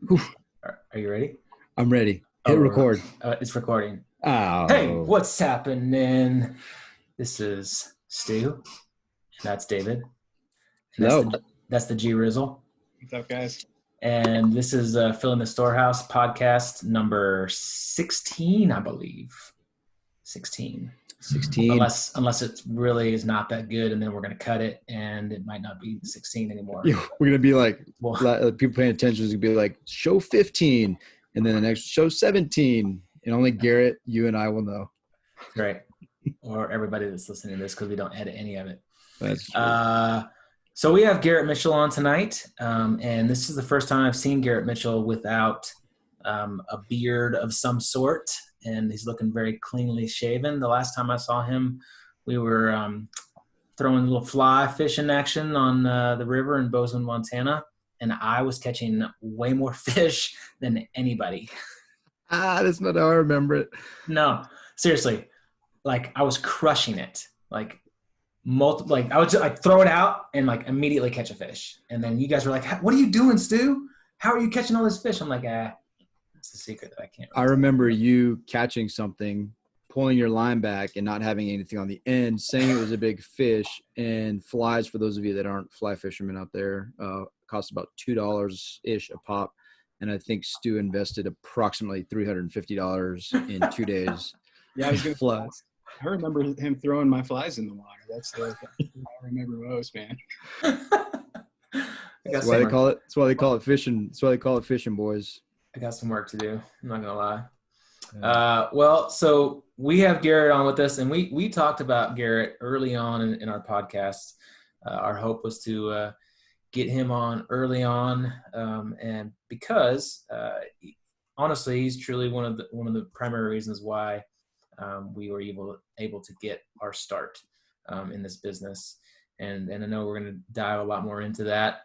Whew, Are you ready? I'm ready. Oh, Hit record. it's recording. Hey, Oh, what's happening? This is Stu, and that's David, and hello. that's the G Rizzle, What's up, guys? and this is Phil in the Storehouse podcast number 16, I believe. 16. 16. Unless it really is not that good, and then we're gonna cut it, and it might not be 16 anymore. Yeah, we're going to be like, Well, people paying attention is going to be like, show 15, and then the next show 17. And only Garrett, you and I will know. right. Or everybody that's listening to this, because we don't edit any of it. That's true. So we have Garrett Mitchell on tonight, and this is the first time I've seen Garrett Mitchell without a beard of some sort, and he's looking very cleanly shaven. The last time I saw him, we were throwing a little fly fishing action on the river in Bozeman, Montana, and I was catching way more fish than anybody. That's not how I remember it. No, seriously, like I was crushing it, like I would just like throw it out and like immediately catch a fish. And then you guys were like, "What are you doing, Stu? How are you catching all this fish?" I'm like, it's the secret that I can't I really remember you catching something, pulling your line back and not having anything on the end, saying it was a big fish. And flies, for those of you that aren't fly fishermen out there, cost about $2-ish a pop. And I think Stu invested approximately $350 in 2 days. Yeah, I was gonna. Flies. I remember him throwing my flies in the water. That's the thing I remember most, man. That's why they call it. That's why they call it fishing. That's why they call it fishing, boys. I got some work to do. I'm not gonna lie. Well, so we have Garrett on with us, and we talked about Garrett early on in our podcast. Our hope was to get him on early on, and because honestly, he's truly one of the primary reasons why we were able to get our start in this business. And I know we're going to dive a lot more into that.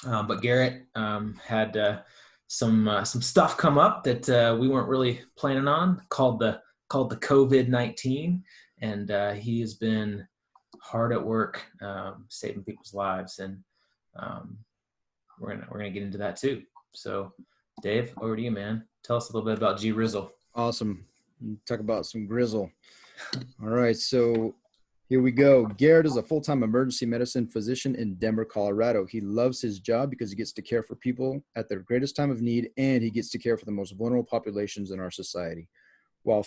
But Garrett had some stuff come up that we weren't really planning on, called the COVID-19, and he has been hard at work saving people's lives, and we're gonna get into that too. So, Dave, over to you, man. Tell us a little bit about G Rizzle. Awesome. Talk about some grizzle. All right, so here we go. Garrett is a full-time emergency medicine physician in Denver, Colorado. He loves his job because he gets to care for people at their greatest time of need, and he gets to care for the most vulnerable populations in our society. While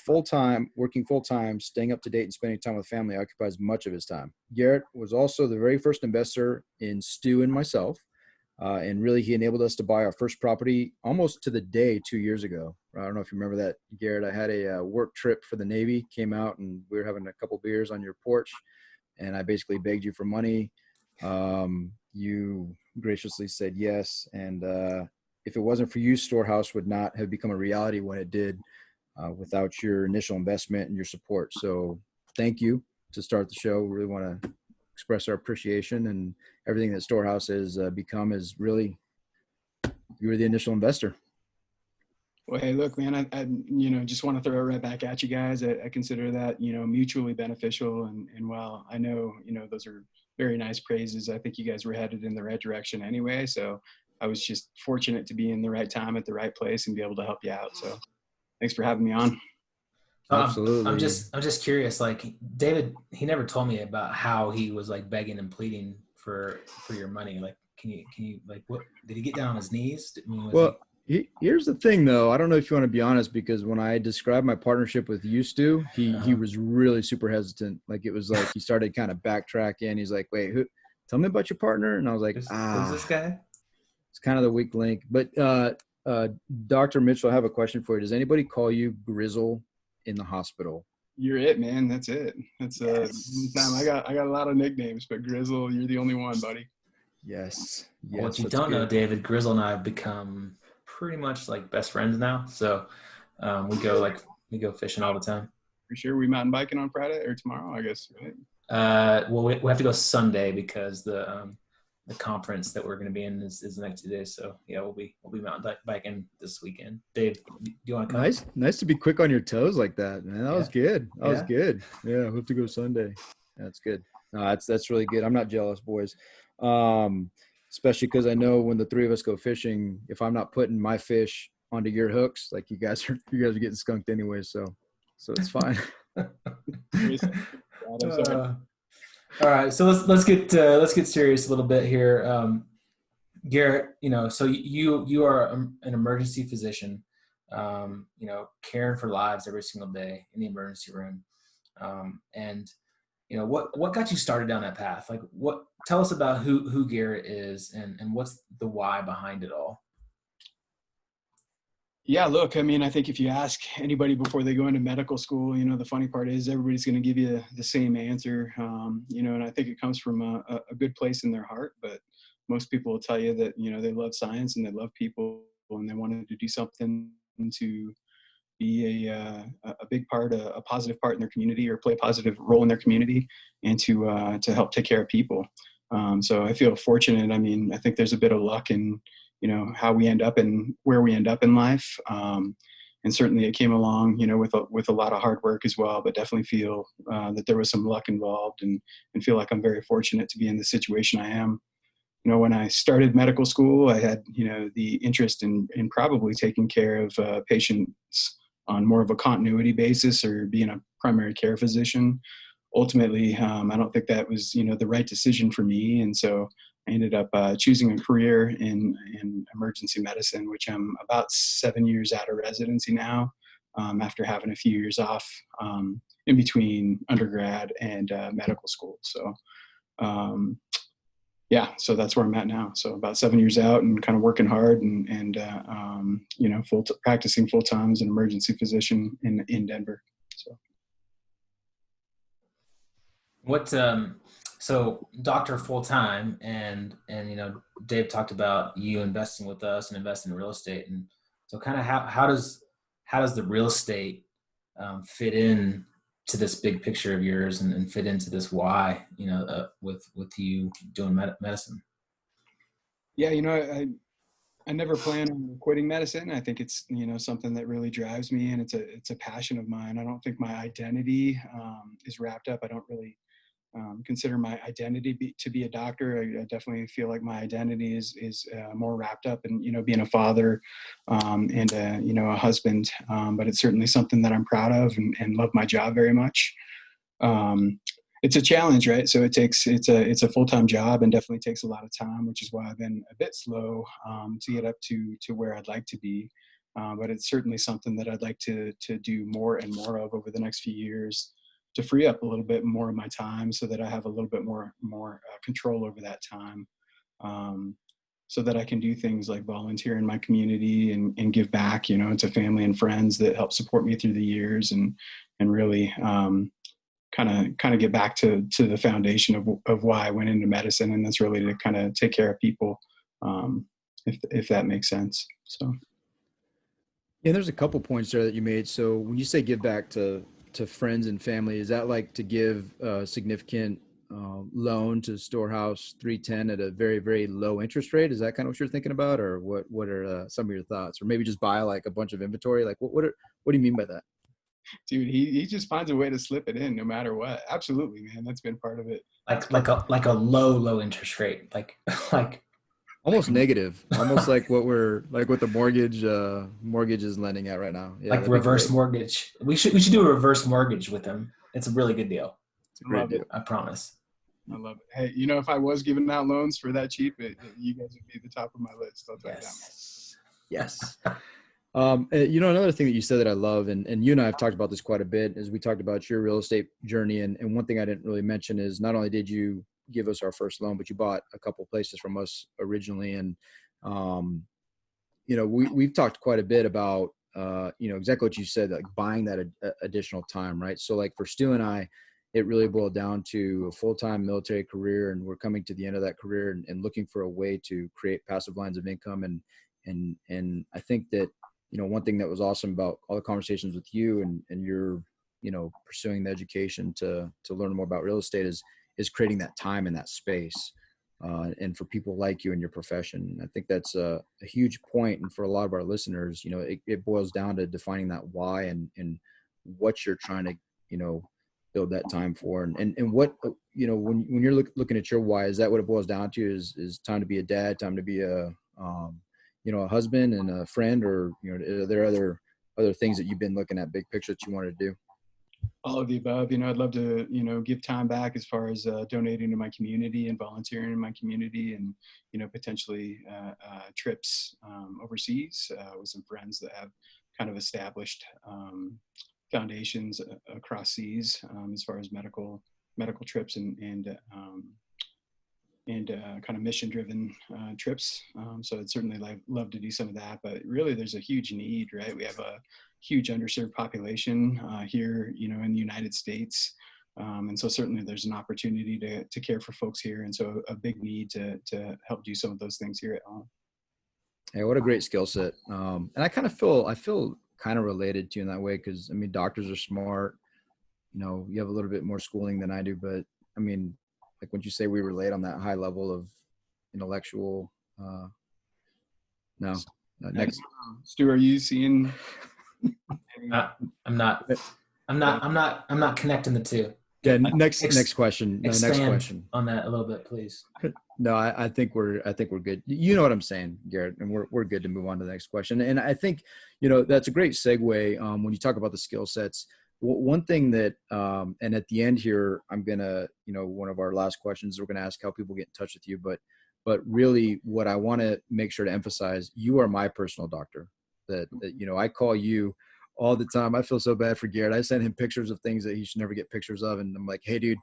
working full-time, staying up to date and spending time with family occupies much of his time. Garrett was also the very first investor in Stu and myself. And really, he enabled us to buy our first property almost to the day 2 years ago. I don't know if you remember that, Garrett. I had a work trip for the Navy, came out, and we were having a couple beers on your porch, and I basically begged you for money. You graciously said yes, and if it wasn't for you, Storehouse would not have become a reality when it did without your initial investment and your support. So thank you to start the show. We really want to express our appreciation, and everything that Storehouse has become is really, you were the initial investor. Well, hey, look, man, I just want to throw it right back at you guys. I consider that, mutually beneficial. And while I know, those are very nice praises, I think you guys were headed in the right direction anyway. So I was just fortunate to be in the right time at the right place and be able to help you out. So thanks for having me on. Absolutely. I'm just curious. Like David, he never told me about how he was like begging and pleading for your money. Like, can you like, what did he get down on his knees? Here's the thing, though. I don't know if you want to be honest, because when I described my partnerip with you, Stu, he was really super hesitant. Like, it was like he started kind of backtracking. He's like, "Wait, tell me about your partner." And I was like, who's this guy? It's kind of the weak link. But Dr. Mitchell, I have a question for you. Does anybody call you Grizzle in the hospital? You're it, man. That's it. That's Yes. time. I got a lot of nicknames, but Grizzle, you're the only one, buddy. Yes. Well, what you don't know, David, Grizzle and I have become pretty much like best friends now. So we go fishing all the time. For sure. We mountain biking on Friday or tomorrow, I guess, right? Well, we have to go Sunday because the conference that we're going to be in is the next 2 days. So yeah, we'll be mountain biking this weekend. Dave, do you want to come? Nice to be quick on your toes like that, man. That was good. That was good. Yeah, we have to go Sunday. That's good. No, that's really good. I'm not jealous, boys. especially because I know when the three of us go fishing, if I'm not putting my fish onto your hooks, like you guys are getting skunked anyway. So it's fine. I'm sorry. All right, so let's get serious a little bit here, Garrett. So you are an emergency physician, caring for lives every single day in the emergency room, and what got you started down that path? Like, tell us about who Garrett is and what's the why behind it all. Yeah, look, I mean, I think if you ask anybody before they go into medical school, the funny part is everybody's going to give you the same answer, and I think it comes from a good place in their heart. But most people will tell you that, they love science and they love people and they wanted to do something to be a big part, a positive part in their community or play a positive role in their community and to help take care of people. So I feel fortunate. I mean, I think there's a bit of luck in, how we end up and where we end up in life. And certainly it came along, with a lot of hard work as well, but definitely feel that there was some luck involved and feel like I'm very fortunate to be in the situation I am. When I started medical school, I had, the interest in probably taking care of patients on more of a continuity basis or being a primary care physician. Ultimately, I don't think that was, the right decision for me. And so I ended up choosing a career in emergency medicine, which I'm about 7 years out of residency now, after having a few years off in between undergrad and medical school. So, yeah, so that's where I'm at now. So about 7 years out and kind of working hard and practicing full time as an emergency physician in Denver. So. So doctor full time and Dave talked about you investing with us and investing in real estate, and so kind of how does the real estate fit in to this big picture of yours and fit into this why with you doing medicine? Yeah, I never plan on quitting medicine. I think it's something that really drives me, and it's a passion of mine. I don't think my identity is wrapped up. I don't really consider my identity to be a doctor. I definitely feel like my identity is more wrapped up in being a father and a husband. But it's certainly something that I'm proud of and love my job very much. It's a challenge, right? So it's a full-time job and definitely takes a lot of time, which is why I've been a bit slow to get up to where I'd like to be. But it's certainly something that I'd like to do more and more of over the next few years, to free up a little bit more of my time so that I have a little bit more control over that time, so that I can do things like volunteer in my community and give back, to family and friends that help support me through the years and really kind of get back to the foundation of why I went into medicine. And that's really to kind of take care of people, if that makes sense. So. Yeah, there's a couple points there that you made. So when you say give back to friends and family, is that like to give a significant loan to Storehouse 310 at a very, very low interest rate? Is that kind of what you're thinking about, or what are some of your thoughts? Or maybe just buy like a bunch of inventory? Like what do you mean by that? Dude, he just finds a way to slip it in no matter what. Absolutely, man. That's been part of it. Like a low interest rate, like Almost negative, almost like what the mortgage is lending at right now. Yeah, like reverse mortgage. We should do a reverse mortgage with them. It's a really good deal. It's a great deal. I promise. I love it. Hey, if I was giving out loans for that cheap, you guys would be the top of my list. I'll tell you that. Yes. Another thing that you said that I love, and you and I have talked about this quite a bit, is we talked about your real estate journey. And one thing I didn't really mention is not only did you give us our first loan, but you bought a couple places from us originally. And, we've talked quite a bit about, exactly what you said, like buying that additional time, right? So like for Stu and I, it really boiled down to a full-time military career, and we're coming to the end of that career and looking for a way to create passive lines of income. And I think that, one thing that was awesome about all the conversations with you and your, pursuing the education to learn more about real estate is creating that time in that space. And for people like you in your profession, I think that's a huge point. And for a lot of our listeners, it boils down to defining that why and what you're trying to, build that time for. And what, when you're looking at your why, is that what it boils down to? Is time to be a dad, time to be a a husband and a friend, or are there other things that you've been looking at big picture that you wanted to do? All of the above. I'd love to, give time back as far as donating to my community and volunteering in my community, and, potentially trips overseas with some friends that have kind of established foundations across seas as far as medical trips and kind of mission-driven trips. So I'd certainly love to do some of that. But really, there's a huge need, right? We have a huge underserved population here, in the United States. And so certainly there's an opportunity to care for folks here. And so a big need to help do some of those things here at home. Hey, what a great skill set. And I feel kind of related to you in that way, because doctors are smart. You have a little bit more schooling than I do, but like when you say we relate on that high level of intellectual, next. Stu, are you seeing? I'm not connecting the two. Yeah. Next question. No, next question on that a little bit, please. No, I think we're good. You know what I'm saying, Garrett, and we're good to move on to the next question. And I think, that's a great segue when you talk about the skill sets. One thing that, and at the end here, I'm going to, one of our last questions, we're going to ask how people get in touch with you, but really what I want to make sure to emphasize, you are my personal doctor that I call you all the time. I feel so bad for Garrett. I send him pictures of things that he should never get pictures of. And I'm like, hey dude,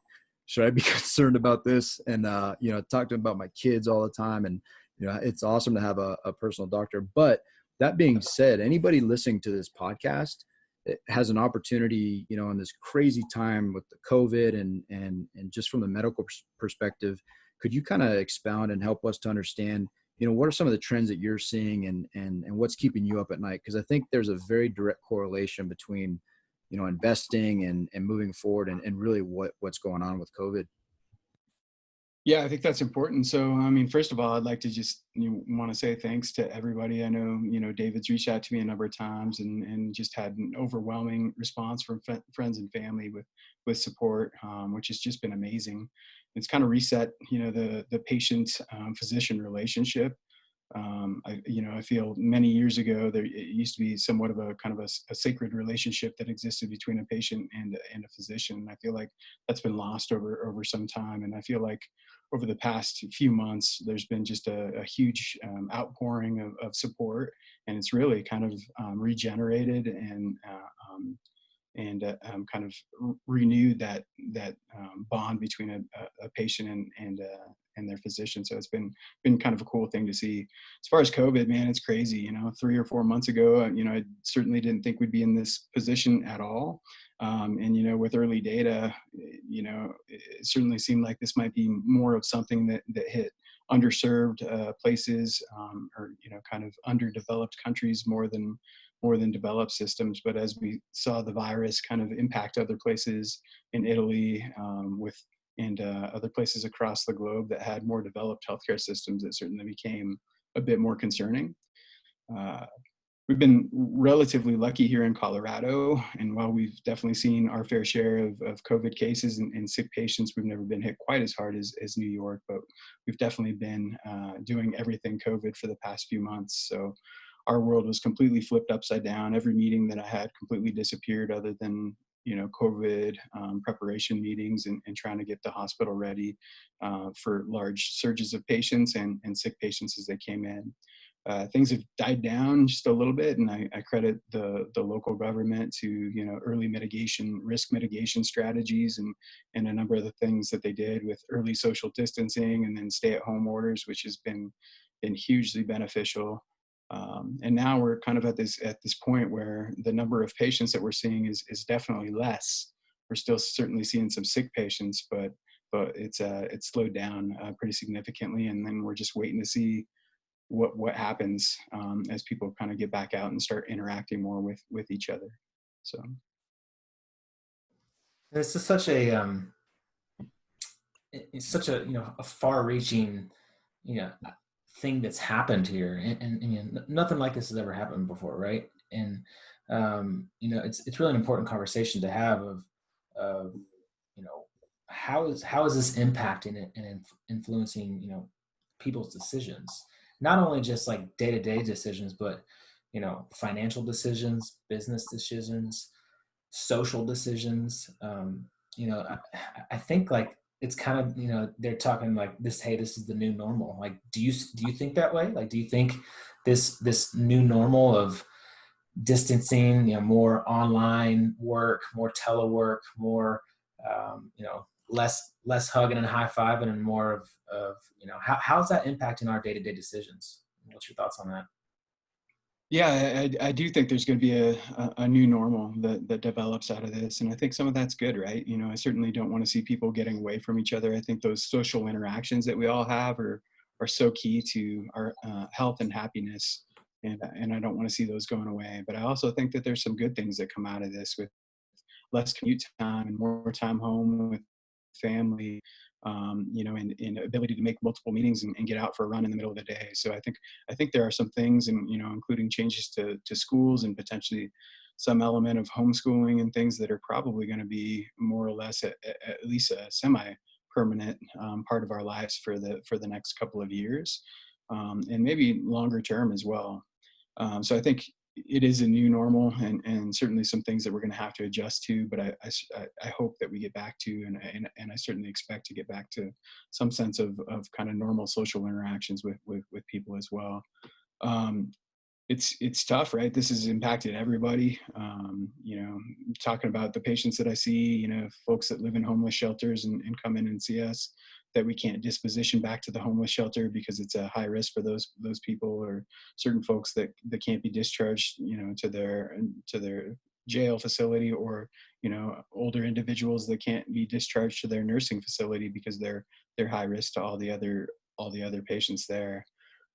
should I be concerned about this? And, talk to him about my kids all the time. And, it's awesome to have a personal doctor. But that being said, anybody listening to this podcast, it has an opportunity, in this crazy time with the COVID and just from the medical perspective, could you kind of expound and help us to understand, what are some of the trends that you're seeing and what's keeping you up at night? Because I think there's a very direct correlation between, investing and moving forward and really what's going on with COVID. Yeah, I think that's important. So, first of all, I'd like to just want to say thanks to everybody. I know, David's reached out to me a number of times and just had an overwhelming response from friends and family with support, which has just been amazing. It's kind of reset, the patient physician relationship. I feel many years ago it used to be somewhat of a kind of a sacred relationship that existed between a patient and a physician. And I feel like that's been lost over some time. And I feel like over the past few months, there's been just a huge outpouring of support, and it's really kind of regenerated and kind of renewed that bond between a patient and their physician. So it's been kind of a cool thing to see. As far as COVID, man, it's crazy. 3 or 4 months ago, I certainly didn't think we'd be in this position at all. And with early data, it certainly seemed like this might be more of something that hit underserved places, or kind of underdeveloped countries more than developed systems. But as we saw the virus kind of impact other places in Italy, and other places across the globe that had more developed healthcare systems, it certainly became a bit more concerning. We've been relatively lucky here in Colorado, and while we've definitely seen our fair share of COVID cases and sick patients, we've never been hit quite as hard as New York, but we've definitely been doing everything COVID for the past few months. So our world was completely flipped upside down. Every meeting that I had completely disappeared, other than COVID preparation meetings and trying to get the hospital ready for large surges of patients and sick patients as they came in. Things have died down just a little bit, and I credit the local government to early mitigation, risk mitigation strategies, and a number of the things that they did with early social distancing and then stay-at-home orders, which has been hugely beneficial. And now we're kind of at this point where the number of patients that we're seeing is definitely less. We're still certainly seeing some sick patients, but it's slowed down pretty significantly, and then we're just waiting to see what happens as people kind of get back out and start interacting more with each other. So this is such a it's such a far-reaching thing that's happened here, and nothing like this has ever happened before, right? And it's really an important conversation to have of how is this impacting it and influencing, you know, people's decisions? Not only just like day-to-day decisions, but, you know, financial decisions, business decisions, social decisions. You know, I think like it's kind of, you know, they're talking like this, hey, this is the new normal. Like, do you think that way? Like, do you think this new normal of distancing, you know, more online work, more telework, more, you know, less hugging and high fiving, and more of you know, how's that impacting our day-to-day decisions? What's your thoughts on that? Yeah, I do think there's going to be a new normal that develops out of this. And I think some of that's good, right? You know, I certainly don't want to see people getting away from each other. I think those social interactions that we all have are so key to our health and happiness. And I don't want to see those going away. But I also think that there's some good things that come out of this, with less commute time and more time home with family, you know, and ability to make multiple meetings and get out for a run in the middle of the day. So I think there are some things, and you know, including changes to schools and potentially some element of homeschooling and things that are probably going to be more or less at least a semi permanent part of our lives for the next couple of years, and maybe longer term as well. So I think it is a new normal, and certainly some things that we're going to have to adjust to. But I hope that we get back to, and I certainly expect to get back to some sense of kind of normal social interactions with people as well. Um, it's tough, right? This has impacted everybody. You know, talking about the patients that I see, you know, folks that live in homeless shelters and come in and see us, that we can't disposition back to the homeless shelter because it's a high risk for those people, or certain folks that can't be discharged, you know, to their jail facility, or you know, older individuals that can't be discharged to their nursing facility because they're high risk to all the other patients there.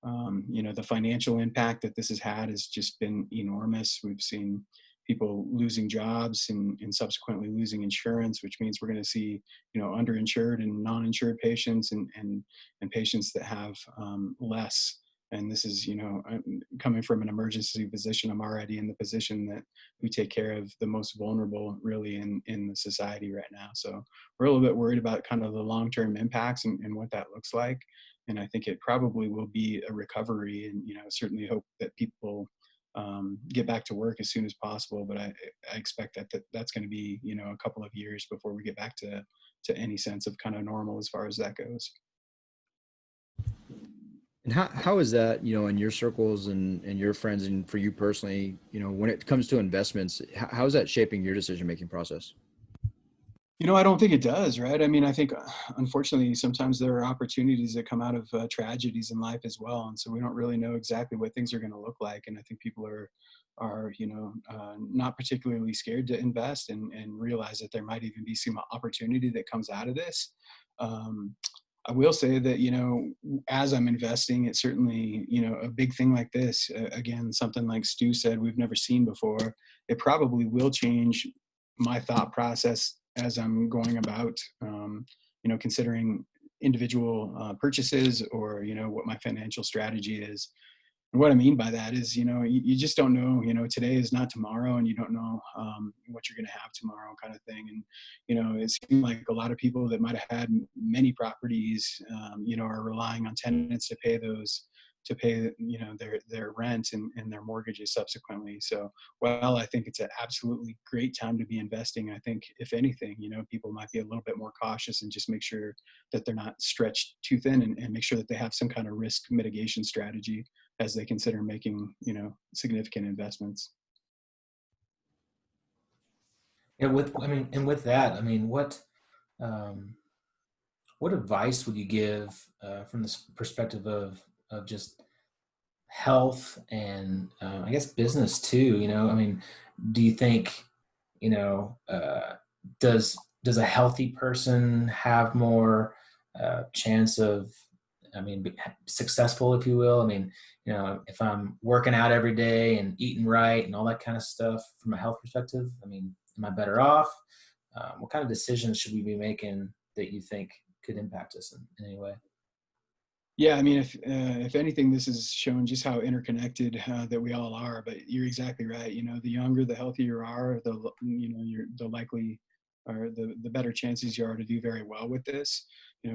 You know, the financial impact that this has had has just been enormous. We've seen people losing jobs and subsequently losing insurance, which means we're going to see, you know, underinsured and non-insured patients, and patients that have less. And this is, you know, coming from an emergency physician, I'm already in the position that we take care of the most vulnerable really in the society right now. So we're a little bit worried about kind of the long-term impacts and what that looks like. And I think it probably will be a recovery, and you know, certainly hope that people get back to work as soon as possible. But I expect that's going to be, you know, a couple of years before we get back to any sense of kind of normal as far as that goes. And how is that, you know, in your circles and your friends, and for you personally, you know, when it comes to investments, how is that shaping your decision making process? You know, I don't think it does, right? I mean, I think unfortunately sometimes there are opportunities that come out of tragedies in life as well, and so we don't really know exactly what things are going to look like. And I think people are you know, not particularly scared to invest, and realize that there might even be some opportunity that comes out of this. Um, I will say that, you know, as I'm investing, it's certainly, you know, a big thing like this. Again, something like Stu said, we've never seen before. It probably will change my thought process as I'm going about, you know, considering individual purchases, or you know, what my financial strategy is. And what I mean by that is, you know, you just don't know, you know, today is not tomorrow, and you don't know what you're going to have tomorrow, kind of thing. And, you know, it seems like a lot of people that might have had many properties, you know, are relying on tenants to pay, you know, their rent and their mortgages subsequently. So, well, I think it's an absolutely great time to be investing. I think if anything, you know, people might be a little bit more cautious and just make sure that they're not stretched too thin, and make sure that they have some kind of risk mitigation strategy as they consider making, you know, significant investments. Yeah, with I mean, and with that, I mean, um, what advice would you give from this perspective of just health and I guess business too? You know, I mean, do you think, you know, does a healthy person have more chance of, I mean, successful, if you will? I mean, you know, if I'm working out every day and eating right and all that kind of stuff from a health perspective, I mean, am I better off? What kind of decisions should we be making that you think could impact us in any way? Yeah, I mean, if anything, this has shown just how interconnected that we all are. But you're exactly right. You know, the younger, the healthier you are, the, you know, you're the likely the better chances you are to do very well with this.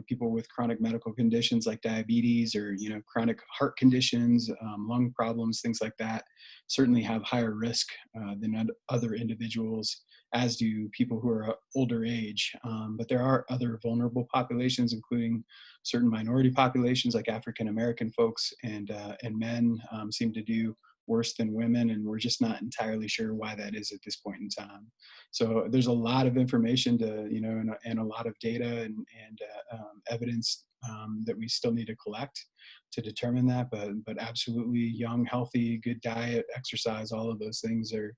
People with chronic medical conditions like diabetes or, chronic heart conditions, lung problems, things like that, certainly have higher risk than other individuals, as do people who are older age. But there are other vulnerable populations, including certain minority populations like African American folks and men seem to do worse than women, and we're just not entirely sure why that is at this point in time. So there's a lot of information to, and a lot of data and evidence that we still need to collect to determine that. But absolutely, young, healthy, good diet, exercise, all of those things are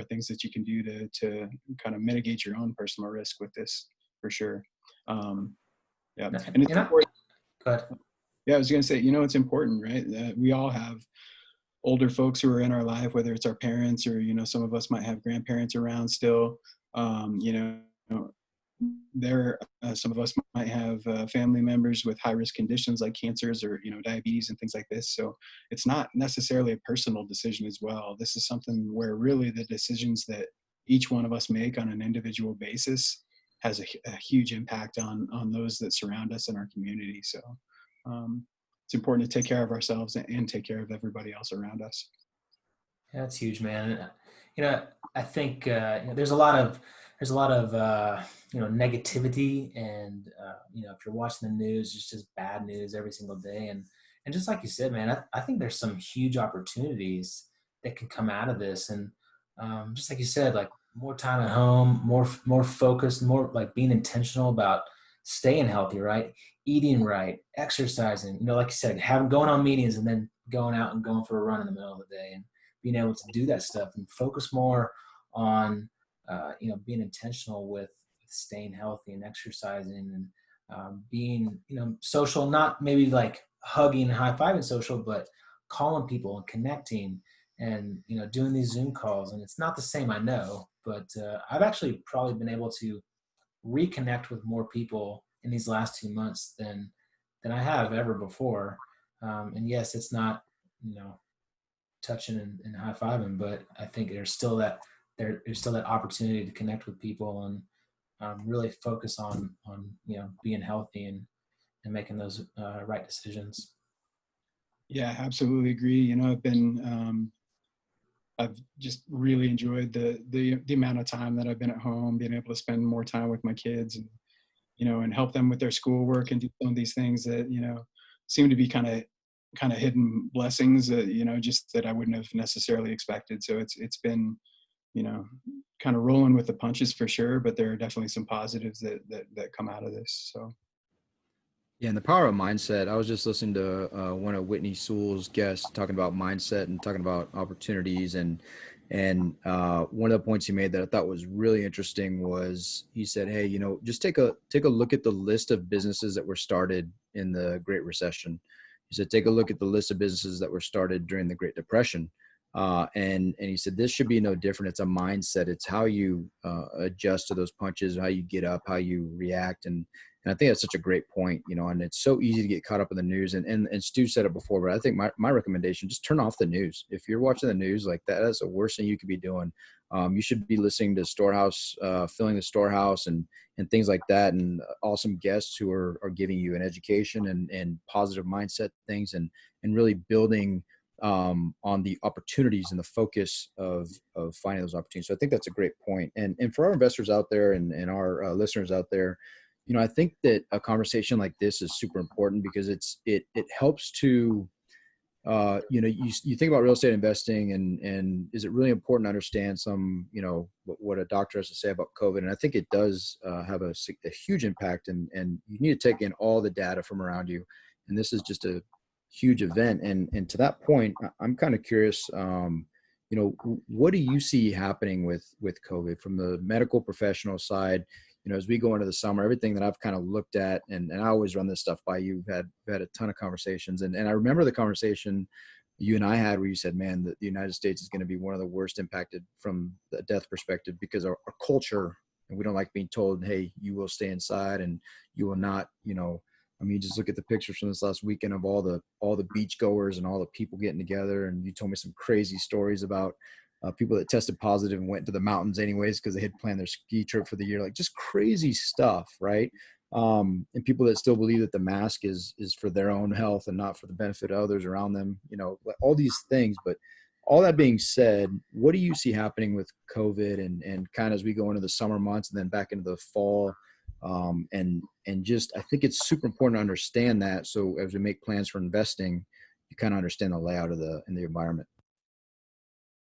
things that you can do to kind of mitigate your own personal risk with this, for sure. Yeah, and it's important. Go ahead. Yeah, I was going to say, it's important, right? We all have older folks who are in our life, whether it's our parents or, some of us might have grandparents around still. Some of us might have family members with high risk conditions like cancers or, diabetes and things like this. So it's not necessarily a personal decision as well. This is something where really the decisions that each one of us make on an individual basis has a huge impact on those that surround us in our community. So it's important to take care of ourselves and take care of everybody else around us. Yeah, that's huge, man. I think there's a lot of negativity, and if you're watching the news, it's just bad news every single day. And just like you said, man, I think there's some huge opportunities that can come out of this. And just like you said, like more time at home, more focused, more like being intentional about staying healthy, right? Eating right, exercising, like you said, going on meetings and then going out and going for a run in the middle of the day, and being able to do that stuff and focus more on, being intentional with staying healthy and exercising and being, social, not maybe like hugging and high-fiving social, but calling people and connecting and, doing these Zoom calls. And it's not the same, I know, but I've actually probably been able to reconnect with more people in these last 2 months than I have ever before. And yes, it's not, touching and high-fiving, but I think there's still that opportunity to connect with people and really focus on being healthy and making those right decisions. Yeah, absolutely agree. I've just really enjoyed the amount of time that I've been at home, being able to spend more time with my kids and, and help them with their schoolwork and do some of these things that, seem to be kind of hidden blessings that, just that I wouldn't have necessarily expected. So it's been, kind of rolling with the punches for sure, but there are definitely some positives that come out of this. So. Yeah, and the power of mindset. I was just listening to one of Whitney Sewell's guests talking about mindset and talking about opportunities, and one of the points he made that I thought was really interesting was he said, "Hey, just take a look at the list of businesses that were started in the Great Recession." He said, "Take a look at the list of businesses that were started during the Great Depression." And he said, this should be no different. It's a mindset. It's how you adjust to those punches, how you get up, how you react. And I think that's such a great point, and it's so easy to get caught up in the news. And Stu said it before, but I think my recommendation, just turn off the news. If you're watching the news like that, that's the worst thing you could be doing. You should be listening to Storehouse, filling the Storehouse and things like that, and awesome guests who are giving you an education and positive mindset things and really building on the opportunities and the focus of finding those opportunities. So I think that's a great point. And for our investors out there and our listeners out there, I think that a conversation like this is super important because it helps to, you think about real estate investing and is it really important to understand some, what a doctor has to say about COVID? And I think it does have a huge impact and you need to take in all the data from around you. And this is just a huge event. And to that point, I'm kind of curious, what do you see happening with COVID from the medical professional side? As we go into the summer, everything that I've kind of looked at, and I always run this stuff by you, had a ton of conversations. And I remember the conversation you and I had where you said, man, the United States is going to be one of the worst impacted from the death perspective because our culture, and we don't like being told, hey, you will stay inside and you will not, just look at the pictures from this last weekend of all the beach goers and all the people getting together. And you told me some crazy stories about people that tested positive and went to the mountains anyways because they had planned their ski trip for the year, like just crazy stuff, right? And people that still believe that the mask is for their own health and not for the benefit of others around them, all these things. But all that being said, what do you see happening with COVID and kind of as we go into the summer months and then back into the fall? And just, I think it's super important to understand that. So as we make plans for investing, you kind of understand the layout of the environment.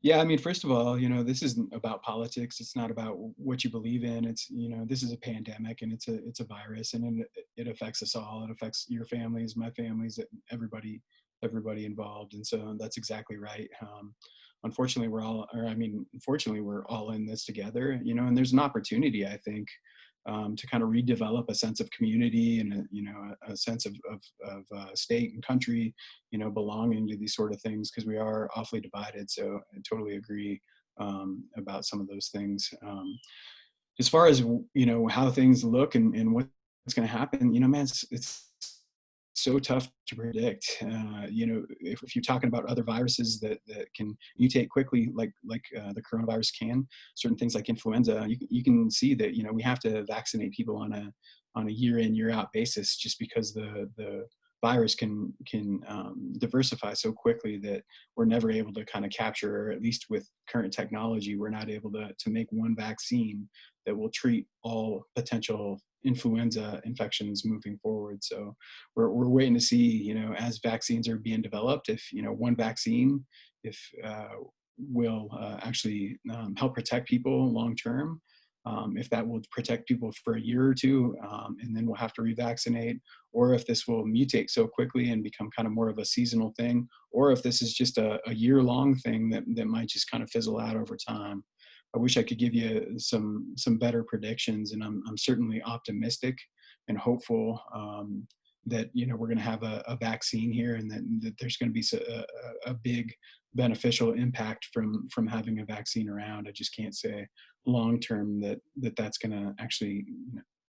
Yeah, I mean, first of all, this isn't about politics. It's not about what you believe in. It's, this is a pandemic and it's a virus, and it affects us all. It affects your families, my families, everybody involved. And so that's exactly right. Unfortunately, unfortunately, we're all in this together, and there's an opportunity, I think, to kind of redevelop a sense of community and a sense of state and country, belonging to these sort of things, because we are awfully divided. So I totally agree about some of those things. As far as how things look and what's going to happen, man, it's so tough to predict. If you're talking about other viruses that can mutate quickly, like the coronavirus can, certain things like influenza, you can see that we have to vaccinate people on a year in, year out basis, just because the virus can diversify so quickly that we're never able to kind of capture, or at least with current technology, we're not able to make one vaccine that will treat all potential influenza infections moving forward. So we're waiting to see, as vaccines are being developed, if one vaccine will actually help protect people long term, if that will protect people for a year or two, and then we'll have to revaccinate, or if this will mutate so quickly and become kind of more of a seasonal thing, or if this is just a year-long thing that might just kind of fizzle out over time. I wish I could give you some better predictions, and I'm certainly optimistic and hopeful that we're going to have a vaccine here, and that there's going to be a big beneficial impact from having a vaccine around. I just can't say long term that's going to actually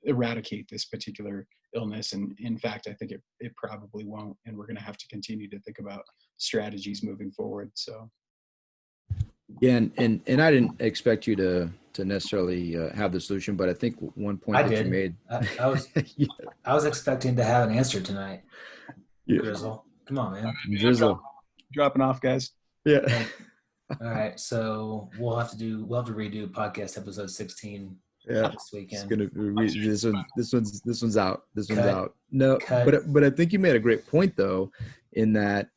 eradicate this particular illness, and in fact, I think it probably won't, and we're going to have to continue to think about strategies moving forward. So. Yeah, and I didn't expect you to necessarily have the solution, but I think one point you made. I was Yeah. I was expecting to have an answer tonight. Yeah. Drizzle, come on, man. Drizzle. Dropping off, guys. Yeah. All right, so we'll have to redo podcast episode 16. Yeah, this weekend. This one's out. This one's out. No, Cut. but I think you made a great point though, in that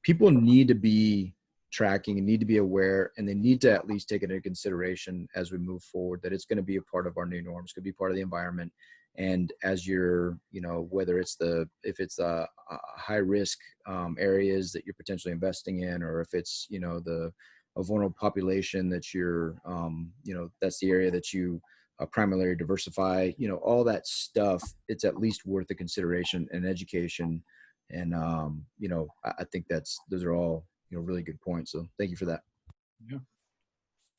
people need to be tracking and need to be aware, and they need to at least take it into consideration as we move forward, that it's going to be a part of our new norms, could be part of the environment. And as you're, whether it's if it's a high risk areas that you're potentially investing in, or if it's, a vulnerable population that you're, that's the area that you primarily diversify, all that stuff, it's at least worth the consideration and education. And, I think those are all, really good points. So thank you for that. Yeah.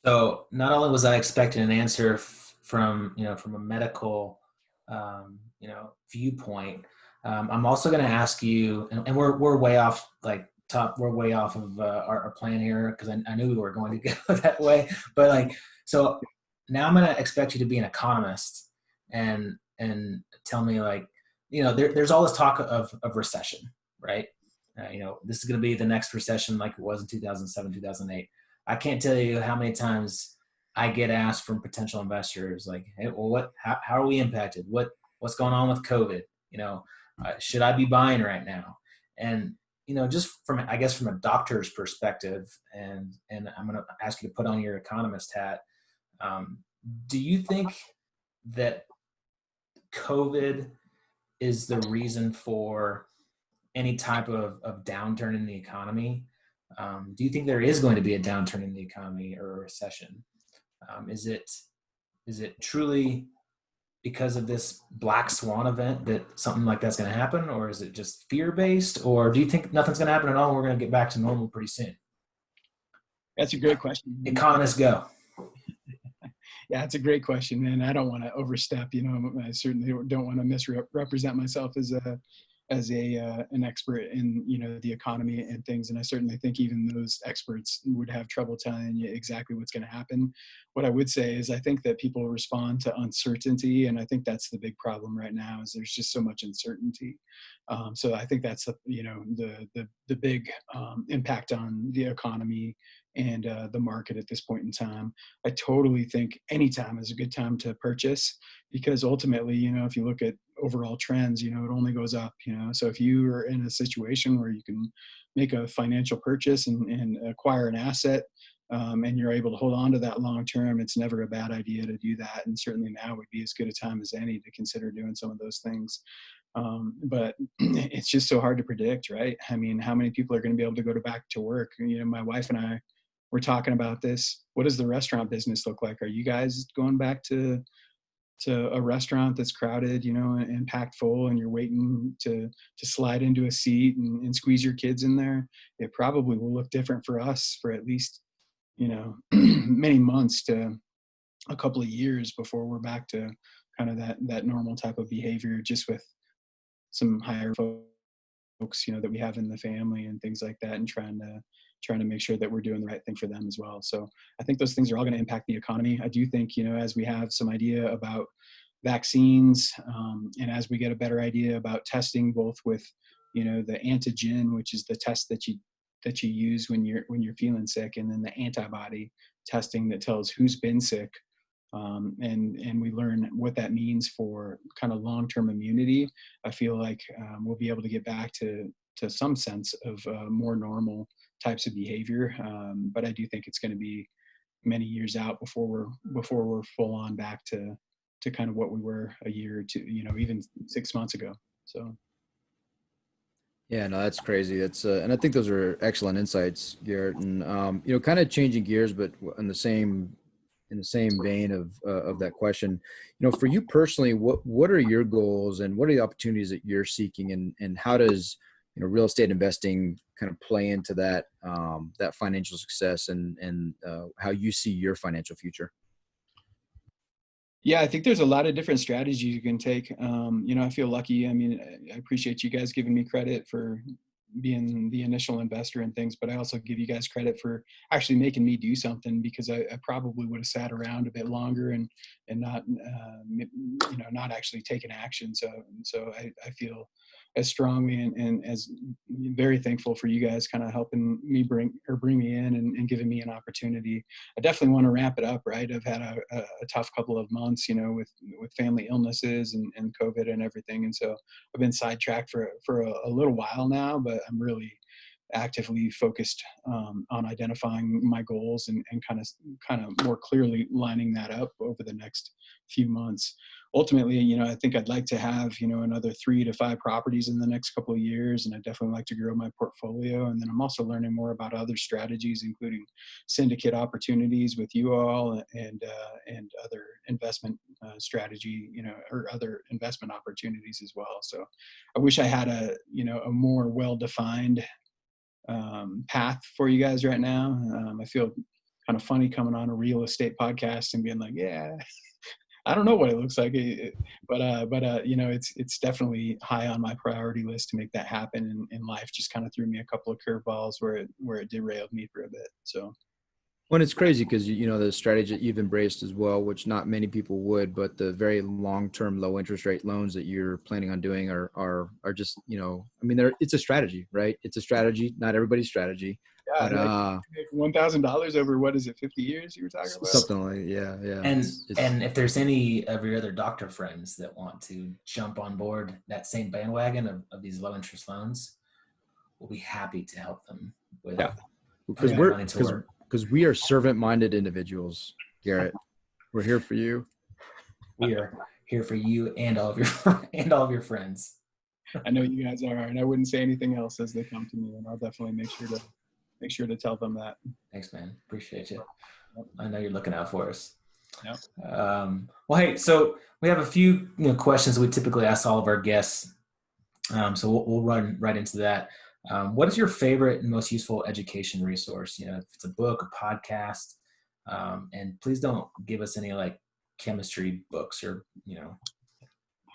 So not only was I expecting an answer from a medical, viewpoint, I'm also going to ask you, and we're way off, we're way off of our plan here, because I knew we were going to go that way. But so now I'm going to expect you to be an economist and tell me, there's all this talk of recession, right? This is going to be the next recession like it was in 2007, 2008. I can't tell you how many times I get asked from potential investors, like, hey, well, how are we impacted? What's going on with COVID? Should I be buying right now? And, just from a doctor's perspective, and I'm going to ask you to put on your economist hat. Do you think that COVID is the reason for any type of downturn in the economy? Do you think there is going to be a downturn in the economy or a recession? Is it truly because of this black swan event that something like that's going to happen, or is it just fear-based, or do you think nothing's going to happen at all and we're going to get back to normal pretty soon? That's a great question. Economists, go. Yeah, it's a great question, and I don't want to overstep. I certainly don't want to misrepresent myself as an expert in, the economy and things. And I certainly think even those experts would have trouble telling you exactly what's going to happen. What I would say is I think that people respond to uncertainty. And I think that's the big problem right now is there's just so much uncertainty. So I think that's, the big impact on the economy and the market at this point in time. I totally think any time is a good time to purchase because ultimately, if you look at overall trends, it only goes up, so if you are in a situation where you can make a financial purchase and acquire an asset and you're able to hold on to that long term, it's never a bad idea to do that. And certainly now would be as good a time as any to consider doing some of those things. But it's just so hard to predict, right? I mean, how many people are going to be able to go back to work? My wife and I were talking about this. What does the restaurant business look like? Are you guys going back to a restaurant that's crowded, and packed full, and you're waiting to slide into a seat and squeeze your kids in there? It probably will look different for us for at least, many months to a couple of years before we're back to kind of that normal type of behavior, just with some higher folks, that we have in the family and things like that, and trying to make sure that we're doing the right thing for them as well. So I think those things are all going to impact the economy. I do think, as we have some idea about vaccines, and as we get a better idea about testing, both with, the antigen, which is the test that you use when you're feeling sick, and then the antibody testing that tells who's been sick. And we learn what that means for kind of long-term immunity. I feel like we'll be able to get back to some sense of more normal types of behavior. But I do think it's going to be many years out before we're full on back to kind of what we were a year or two, even 6 months ago. So. Yeah, no, that's crazy. That's and I think those are excellent insights, Garrett. And kind of changing gears, but in the same vein of that question, for you personally, what are your goals and what are the opportunities that you're seeking, and how does real estate investing kind of play into that that financial success and how you see your financial future? Yeah, I think there's a lot of different strategies you can take. I feel lucky. I mean, I appreciate you guys giving me credit for being the initial investor and things, but I also give you guys credit for actually making me do something, because I probably would have sat around a bit longer and not, not actually taken action. So I feel as strongly and as very thankful for you guys kind of helping me bring me in and giving me an opportunity. I definitely want to wrap it up, right? I've had a tough couple of months, with family illnesses and COVID and everything. And so I've been sidetracked for a little while now, but I'm really actively focused on identifying my goals and kind of more clearly lining that up over the next few months. Ultimately, I think I'd like to have, another 3 to 5 properties in the next couple of years. And I definitely like to grow my portfolio. And then I'm also learning more about other strategies, including syndicate opportunities with you all and other investment strategy, or other investment opportunities as well. So I wish I had a more well-defined path for you guys right now. I feel kind of funny coming on a real estate podcast and being like, yeah, I don't know what it looks like, but it's definitely high on my priority list to make that happen. And life just kind of threw me a couple of curveballs where it derailed me for a bit. So. Well, it's crazy because, the strategy that you've embraced as well, which not many people would, but the very long-term low interest rate loans that you're planning on doing are just, it's a strategy, right? It's a strategy, not everybody's strategy. Yeah, but, $1,000 over, what is it, 50 years you were talking about? Something like, yeah. And if there's any of your other doctor friends that want to jump on board that same bandwagon of these low interest loans, we'll be happy to help them with because we are servant-minded individuals, Garrett. We're here for you. We are here for you and all of your friends. I know you guys are, and I wouldn't say anything else as they come to me, and I'll definitely make sure to tell them that. Thanks, man. Appreciate you. I know you're looking out for us. Yep. Well, hey, so we have a few questions we typically ask all of our guests. So we'll run right into that. What is your favorite and most useful education resource? If it's a book, a podcast, and please don't give us any like chemistry books or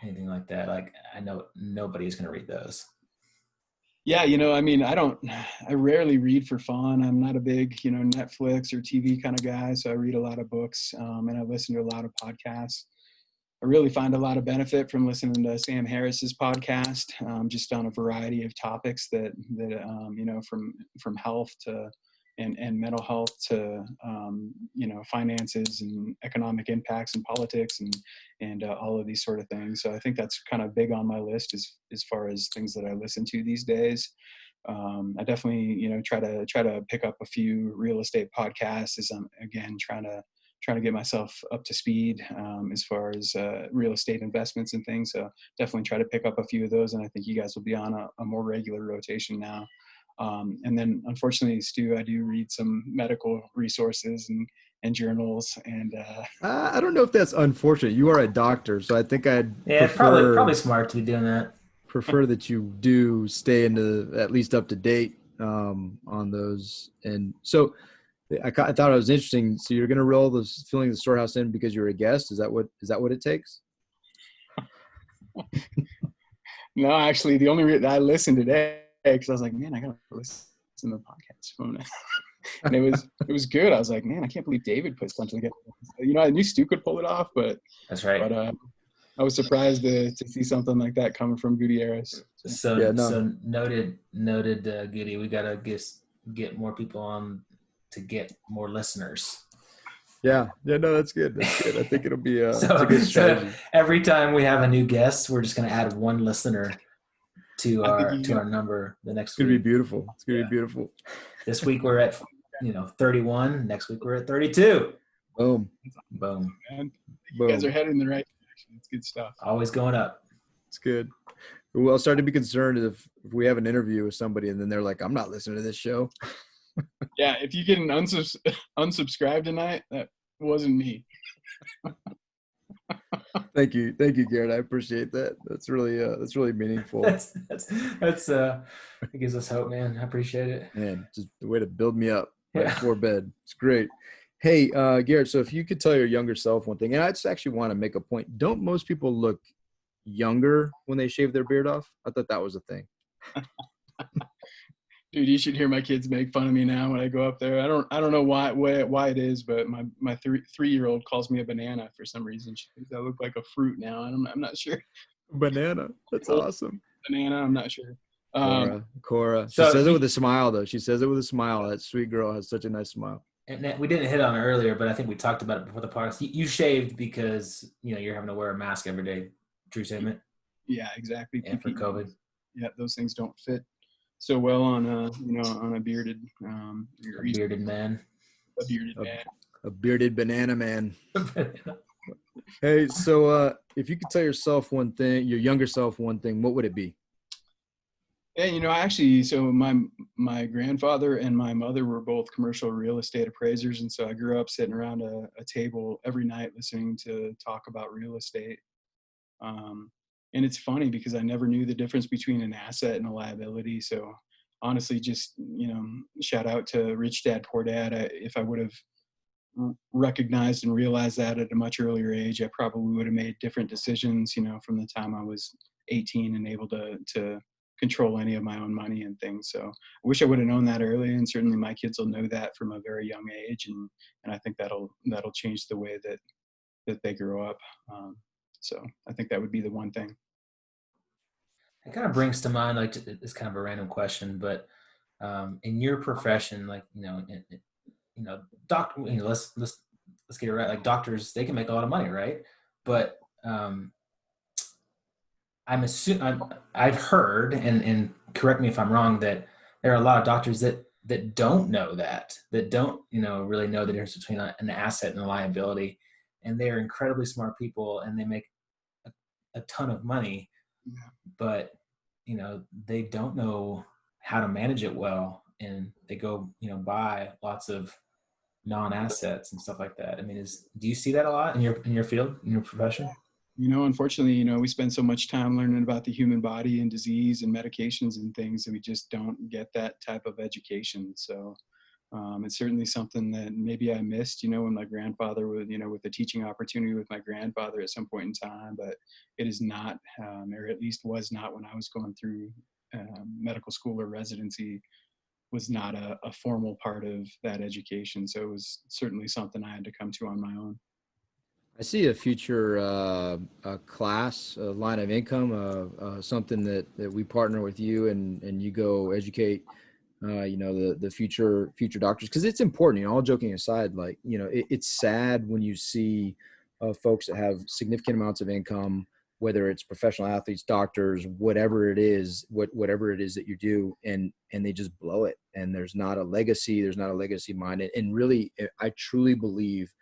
anything like that. Like, I know nobody is going to read those. Yeah, I mean, I rarely read for fun. I'm not a big, Netflix or TV kind of guy. So I read a lot of books, and I listen to a lot of podcasts. I really find a lot of benefit from listening to Sam Harris's podcast, just on a variety of topics from health to and mental health to finances and economic impacts and politics and all of these sort of things. So I think that's kind of big on my list as far as things that I listen to these days. I definitely try to pick up a few real estate podcasts as I'm again trying to get myself up to speed as far as real estate investments and things. So definitely try to pick up a few of those. And I think you guys will be on a more regular rotation now. And then unfortunately, Stu, I do read some medical resources and journals. And I don't know if that's unfortunate. You are a doctor, so I think I'd probably smart to be doing that. Prefer that you do stay at least up to date on those. And so I thought it was interesting. So you're going to roll this filling the Storehouse in because you're a guest. Is that what it takes? No, actually, the only reason I listened today because I was like, man, I gotta listen to the podcast. And it was good. I was like, man, I can't believe David put something together. I knew Stu could pull it off, but that's right. But I was surprised to see something like that coming from Gutierrez. So noted, Goody. We gotta get more people on to get more listeners. Yeah, no, that's good. That's good. I think it'll be it's a good strategy. So every time we have a new guest, we're just gonna add one listener to our number the next week. It's gonna be beautiful. It's gonna be beautiful. This week we're at 31. Next week we're at 32. Boom. Man. You guys are headed in the right direction. It's good stuff. Always going up. It's good. Well, I'll start to be concerned if we have an interview with somebody and then they're like, I'm not listening to this show. Yeah, if you get an unsubscribe tonight, that wasn't me. Thank you, Garrett. I appreciate that. That's really meaningful. That's it gives us hope, man. I appreciate it. Man, just the way to build me up right before bed. It's great. Hey, Garrett. So if you could tell your younger self one thing, and I just actually want to make a point. Don't most people look younger when they shave their beard off? I thought that was a thing. Dude, you should hear my kids make fun of me now when I go up there. I don't know why it is, but my 3-year-old calls me a banana for some reason. She thinks I look like a fruit now, and I'm not sure. Banana, that's awesome. Banana, I'm not sure. Cora. She says it with a smile, though. She says it with a smile. That sweet girl has such a nice smile. And we didn't hit on it earlier, but I think we talked about it before the podcast. You shaved because you're having to wear a mask every day. True statement. Yeah, exactly. And for COVID. Yeah, those things don't fit so well on a bearded man. A bearded man. A bearded banana man. Hey, so if you could tell yourself one thing, your younger self one thing, what would it be? Yeah, actually, so my grandfather and my mother were both commercial real estate appraisers, and so I grew up sitting around a table every night listening to talk about real estate. And it's funny because I never knew the difference between an asset and a liability. So honestly, just, shout out to Rich Dad, Poor Dad. If I would have recognized and realized that at a much earlier age, I probably would have made different decisions, from the time I was 18 and able to control any of my own money and things. So I wish I would have known that early, and certainly my kids will know that from a very young age. And I think that'll change the way that they grow up. So I think that would be the one thing. It kind of brings to mind, like, it's kind of a random question, but in your profession, like, doctor, let's get it right. Like, doctors, they can make a lot of money, right? But I've heard, and correct me if I'm wrong, that there are a lot of doctors that don't know that don't really know the difference between an asset and a liability, and they're incredibly smart people, and they make a ton of money, but they don't know how to manage it well, and they go buy lots of non-assets and stuff like that. I mean, do you see that a lot in your field, in your profession? Unfortunately, we spend so much time learning about the human body and disease and medications and things that we just don't get that type of education. So it's certainly something that maybe I missed, when my grandfather was, with the teaching opportunity with my grandfather at some point in time, but it is not, or at least was not when I was going through medical school or residency was not a formal part of that education. So it was certainly something I had to come to on my own. I see a future class, a line of income, something that we partner with you and you go educate, the future doctors, because it's important. All joking aside, like it's sad when you see folks that have significant amounts of income, whether it's professional athletes, doctors, whatever it is that you do, and they just blow it, and there's not a legacy mind, and really, I truly believe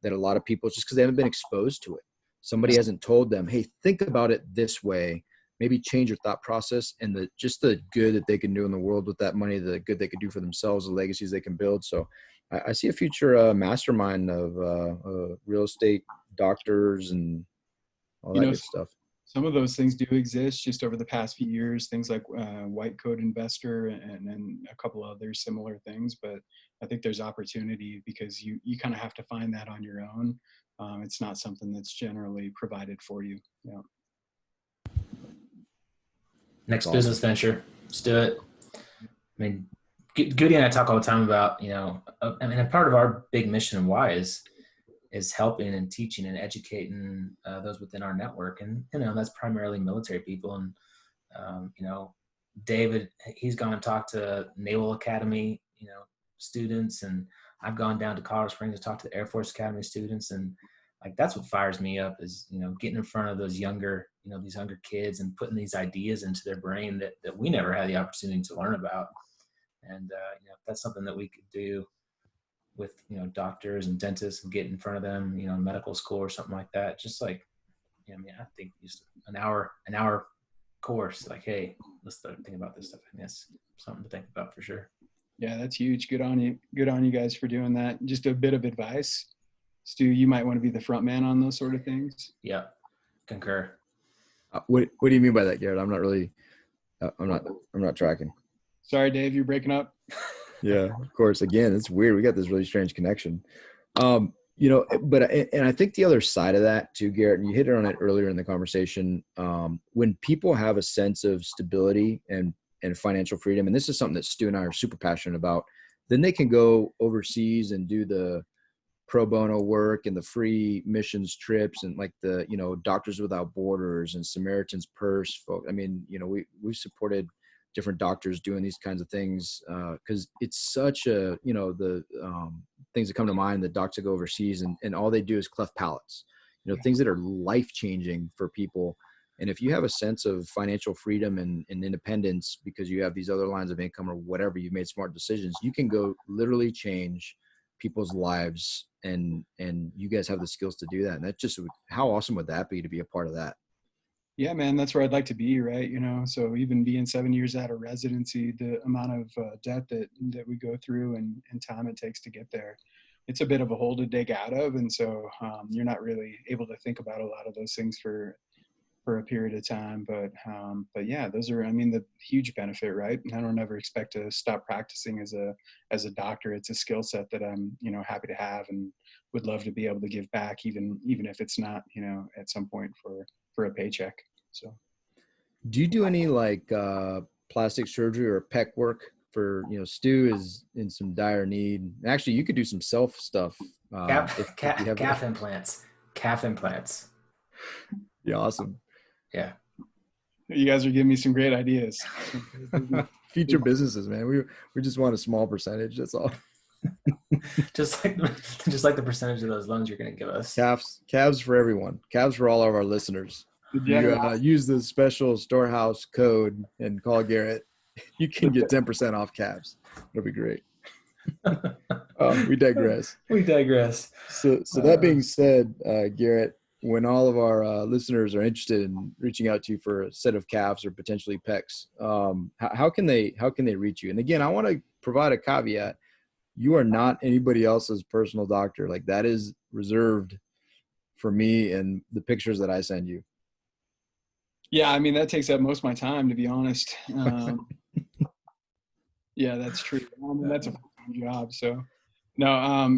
that a lot of people, just because they haven't been exposed to it, somebody hasn't told them, hey, think about it this way, maybe change your thought process, and the good that they can do in the world with that money, the good they could do for themselves, the legacies they can build. So I see a future mastermind of real estate doctors and all that good stuff. Some of those things do exist just over the past few years, things like White Coat Investor and a couple other similar things. But I think there's opportunity because you kind of have to find that on your own. It's not something that's generally provided for you. Yeah. Next business venture, let's do it. I mean, Goody and I talk all the time about, a part of our big mission and why is helping and teaching and educating those within our network. And, that's primarily military people. And, David, he's gone and talked to Naval Academy, students. And I've gone down to Colorado Springs to talk to the Air Force Academy students. And like, that's what fires me up is, getting in front of those younger, these younger kids and putting these ideas into their brain that we never had the opportunity to learn about. And, that's something that we could do with, doctors and dentists and get in front of them, medical school or something like that. Just like, I think just an hour course, like, hey, let's start thinking about this stuff. I mean, that's something to think about for sure. Yeah, that's huge. Good on you guys for doing that. Just a bit of advice, Stu, you might want to be the front man on those sort of things. Yeah. Concur. What do you mean by that, Garrett? I'm not really, I'm not tracking. Sorry, Dave, you're breaking up. Yeah, of course. Again, it's weird. We got this really strange connection. But I think the other side of that too, Garrett, and you hit it on it earlier in the conversation, when people have a sense of stability and financial freedom, and this is something that Stu and I are super passionate about, then they can go overseas and do the pro bono work and the free missions trips and like the, Doctors Without Borders and Samaritan's Purse folks. I mean, we've supported different doctors doing these kinds of things because it's such a, the things that come to mind, the docs that go overseas and all they do is cleft palates, things that are life-changing for people. And if you have a sense of financial freedom and independence because you have these other lines of income or whatever, you've made smart decisions, you can go literally change people's lives and you guys have the skills to do that. And that's just, how awesome would that be to be a part of that? Yeah, man, that's where I'd like to be, right? So even being 7 years out of residency, the amount of debt that we go through and time it takes to get there, it's a bit of a hole to dig out of. And so you're not really able to think about a lot of those things for a period of time. But yeah, those are, the huge benefit, right? And I don't ever expect to stop practicing as a doctor. It's a skill set that I'm, happy to have and would love to be able to give back, even if it's not, at some point for a paycheck. So do you do any like plastic surgery or pec work for, Stu is in some dire need? Actually, you could do some self stuff. Calf implants. Yeah. Awesome. Yeah. You guys are giving me some great ideas. Future businesses, man. We just want a small percentage. That's all. just like the percentage of those loans you're going to give us. Calves for everyone. Calves for all of our listeners. You use the special Storehouse code and call Garrett. You can get 10% off calves. It'll be great. We digress. So that being said, Garrett, when all of our listeners are interested in reaching out to you for a set of calves or potentially pecs, how can they reach you? And again, I want to provide a caveat. You are not anybody else's personal doctor. Like, that is reserved for me and the pictures that I send you. Yeah, that takes up most of my time, to be honest. Yeah, that's true. That's a full-time job. So, no,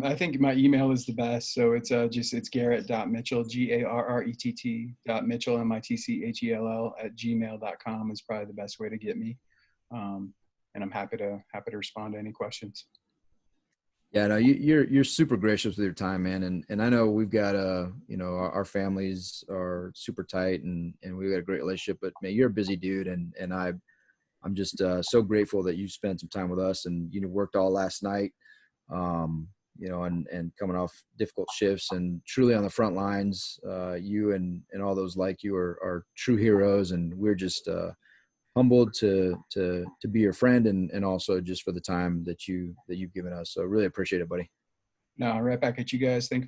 I think my email is the best. So it's it's Garrett.Mitchell, GARRETT.Mitchell, MITCHELL @gmail.com is probably the best way to get me. And I'm happy to respond to any questions. Yeah, no, you're super gracious with your time, man, and I know we've got our families are super tight, and we've got a great relationship. But man, you're a busy dude, and I'm just so grateful that you spent some time with us, and worked all last night, and coming off difficult shifts, and truly on the front lines. You and all those like you are true heroes, and we're just humbled to be your friend, and also just for the time that you've given us. So really appreciate it, buddy. No, right back at you guys. Thanks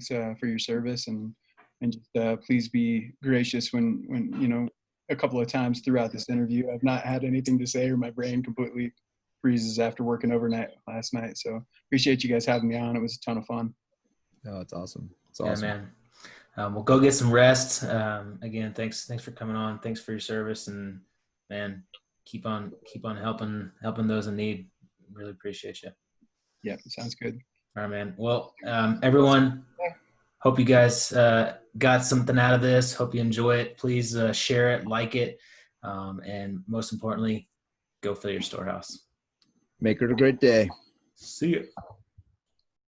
for your service, and just please be gracious when a couple of times throughout this interview I've not had anything to say, or my brain completely freezes after working overnight last night. So appreciate you guys having me on. It was a ton of fun. Oh, it's awesome. It's Yeah, awesome. man. We'll go get some rest. Again, thanks for coming on. Thanks for your service, and man, keep on helping those in need. Really appreciate you. Yeah, sounds good. All right, man. Well, everyone, hope you guys got something out of this. Hope you enjoy it. Please share it, like it, and most importantly, go fill your storehouse. Make it a great day. See you.